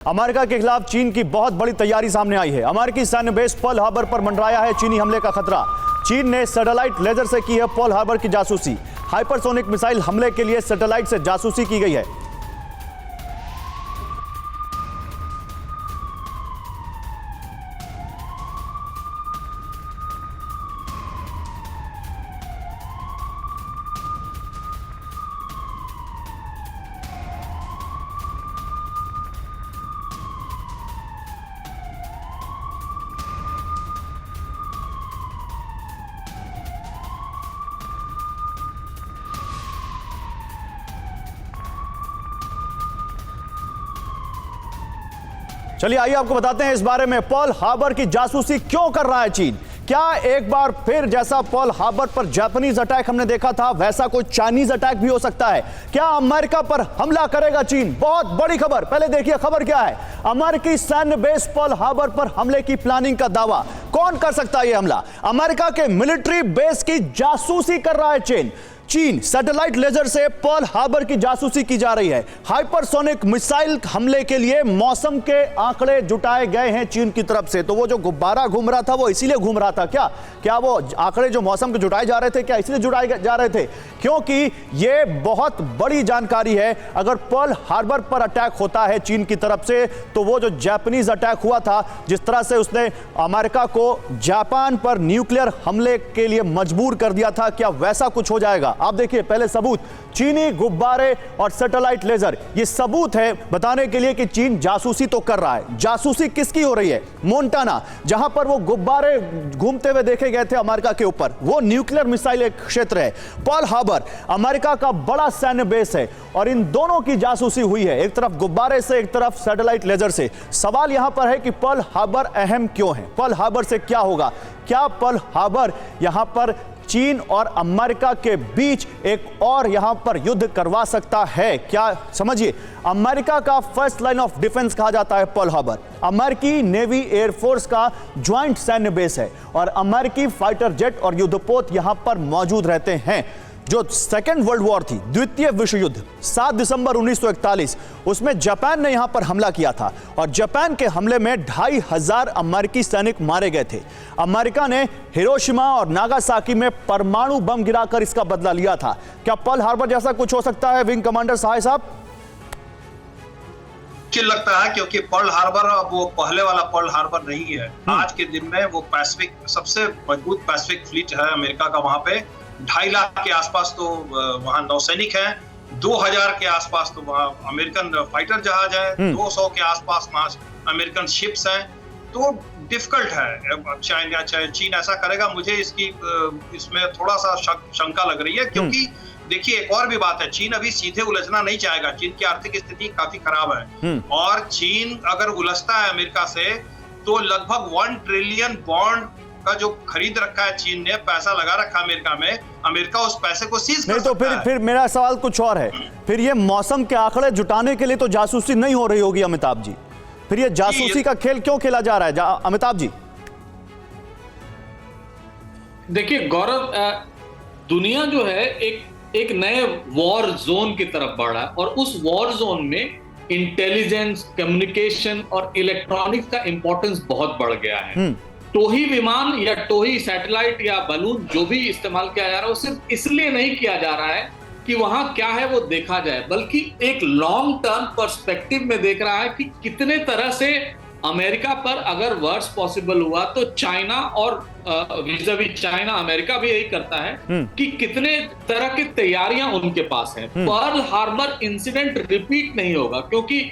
America के खिलाफ चीन की बहुत बड़ी तैयारी सामने आई है। अमेरिकी सैन्य बेस पर्ल हार्बर पर मंडराया है चीनी हमले का खतरा। चीन ने सैटेलाइट लेजर से की है पर्ल हार्बर की जासूसी। हाइपरसोनिक मिसाइल हमले के लिए सैटेलाइट से जासूसी की गई है। चलिए आइए आपको बताते हैं इस बारे में, पर्ल हार्बर की जासूसी क्यों कर रहा है चीन। क्या एक बार फिर जैसा पर्ल हार्बर पर जापानीज अटैक हमने देखा था वैसा कोई चाइनीज अटैक भी हो सकता है? क्या अमेरिका पर हमला करेगा चीन? बहुत बड़ी खबर। पहले देखिए खबर क्या है। अमेरिकी सैन्य बेस पर्ल हार्बर पर हमले की प्लानिंग का दावा। कौन कर सकता है यह हमला? अमेरिका के मिलिट्री बेस की जासूसी कर रहा है चीन सैटेलाइट लेजर से पर्ल हार्बर की जासूसी की जा रही है। हाइपरसोनिक मिसाइल हमले के लिए मौसम के आंकड़े जुटाए गए हैं चीन की तरफ से। तो वो जो गुब्बारा घूम रहा था वो इसीलिए घूम रहा था क्या वो आंकड़े जो मौसम के जुटाए जा रहे थे क्या इसलिए जुटाए जा रहे थे? क्योंकि ये बहुत बड़ी जानकारी है। अगर पर्ल हार्बर पर अटैक होता है चीन की तरफ से तो वो जो जापानीज अटैक हुआ था, जिस तरह से उसने अमेरिका को जापान पर न्यूक्लियर हमले के लिए मजबूर कर दिया था, क्या वैसा कुछ हो जाएगा? आप देखिए पहले सबूत, चीनी गुब्बारे और सैटेलाइट लेजर, ये सबूत है बताने के लिए कि चीन जासूसी तो कर रहा है। जासूसी किसकी हो रही है? मोंटाना, जहां पर वो गुब्बारे घूमते हुए देखे गए थे अमेरिका के ऊपर, वो न्यूक्लियर मिसाइल एक क्षेत्र है। पर्ल हार्बर अमेरिका का बड़ा सैन्य बेस है और इन दोनों की जासूसी हुई है, एक तरफ गुब्बारे से एक तरफ सैटेलाइट लेजर से। सवाल यहां पर है कि पर्ल हार्बर अहम क्यों है? पर्ल हार्बर से क्या होगा? क्या पर्ल हार्बर यहां पर चीन और अमेरिका के बीच एक और यहां पर युद्ध करवा सकता है? क्या समझिए, अमेरिका का फर्स्ट लाइन ऑफ डिफेंस कहा जाता है पर्ल हार्बर। अमेरिकी नेवी एयरफोर्स का ज्वाइंट सैन्य बेस है और अमेरिकी फाइटर जेट और युद्धपोत यहां पर मौजूद रहते हैं। जो सेकेंड वर्ल्ड वॉर थी, द्वितीय विश्व युद्ध, 7 दिसंबर 1941, उसमें जापान ने यहां पर हमला किया था और जापान के हमले में 2500 अमेरिकी सैनिक मारे गए थे। अमेरिका ने हिरोशिमा और नागासाकी में परमाणु बम गिराकर इसका बदला लिया था। क्या पर्ल हार्बर जैसा कुछ हो सकता है विंग कमांडर सहाय साहब? मुश्किल लगता है क्योंकि पर्ल हार्बर अब वो पहले वाला पर्ल हार्बर नहीं है। आज के दिन में वो पैसिफिक सबसे मजबूत पैसिफिक फ्लीट है अमेरिका का। वहां पे 2.5 लाख के आसपास तो वहां नौसैनिक हैं, 2000 के आसपास तो वहां अमेरिकन फाइटर जहाज है, 200 के आसपास वहां अमेरिकन शिप्स हैं। तो डिफिकल्ट है चाइना चीन ऐसा करेगा। मुझे इसमें थोड़ा सा शंका लग रही है क्योंकि देखिए एक और भी बात है, चीन अभी सीधे उलझना नहीं चाहेगा। चीन की आर्थिक स्थिति काफी खराब है और चीन अगर उलझता है अमेरिका से तो लगभग 1 ट्रिलियन बॉन्ड का जो खरीद रखा है चीन ने, पैसा लगा रखा अमेरिका में, अमेरिका उस पैसे को सीज कर सकता है। फिर मेरा सवाल कुछ और है। फिर ये मौसम के आंकड़े जुटाने के लिए तो जासूसी नहीं हो रही होगी अमिताभ जी? फिर ये जासूसी का खेल क्यों खेला जा रहा है अमिताभ जी? देखिए गौरव, दुनिया जो है एक नए वॉर जोन की तरफ बढ़ा है और उस वॉर जोन में इंटेलिजेंस, कम्युनिकेशन और इलेक्ट्रॉनिक्स का इंपॉर्टेंस बहुत बढ़ गया है। टोही विमान या टोही सैटेलाइट या बलून जो भी इस्तेमाल किया जा रहा है वो सिर्फ इसलिए नहीं किया जा रहा है कि वहां क्या है वो देखा जाए, बल्कि एक लॉन्ग टर्म पर्सपेक्टिव में देख रहा है कि कितने तरह से अमेरिका पर अगर वर्स पॉसिबल हुआ तो चाइना और विज़ावी चाइना अमेरिका भी यही करता है कि कितने तरह की तैयारियां उनके पास हैं। पर्ल हार्बर इंसिडेंट रिपीट नहीं होगा क्योंकि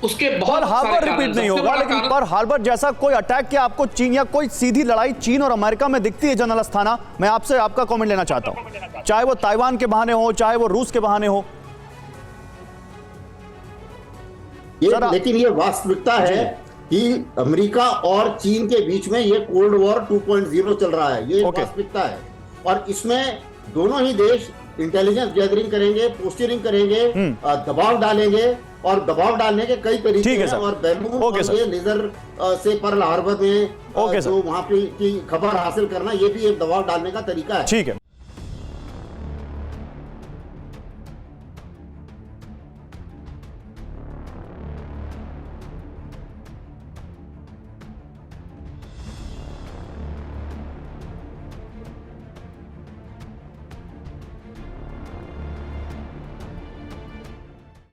उसके बहुत हार्बर रिपीट नहीं होगा, लेकिन पर्ल हार्बर जैसा कोई अटैक क्या आपको चीन या कोई सीधी लड़ाई चीन और अमेरिका में दिखती है? जनरल अस्थाना, मैं आपसे आपका कमेंट लेना चाहता हूं, चाहे वो ताइवान के बहाने हो चाहे वो रूस के बहाने हो। लेकिन ये वास्तविकता है कि अमेरिका और चीन के बीच में ये कोल्ड वॉर 2.0 चल रहा है। ये वास्तविकता है और इसमें दोनों ही देश इंटेलिजेंस गैदरिंग करेंगे, पोस्चरिंग करेंगे, दबाव डालेंगे और दबाव डालने के कई तरीके हैं और बैलून और ये लेजर से पर्ल हार्बर में जो वहां पे की खबर हासिल करना, ये भी एक दबाव डालने का तरीका है। ठीक है।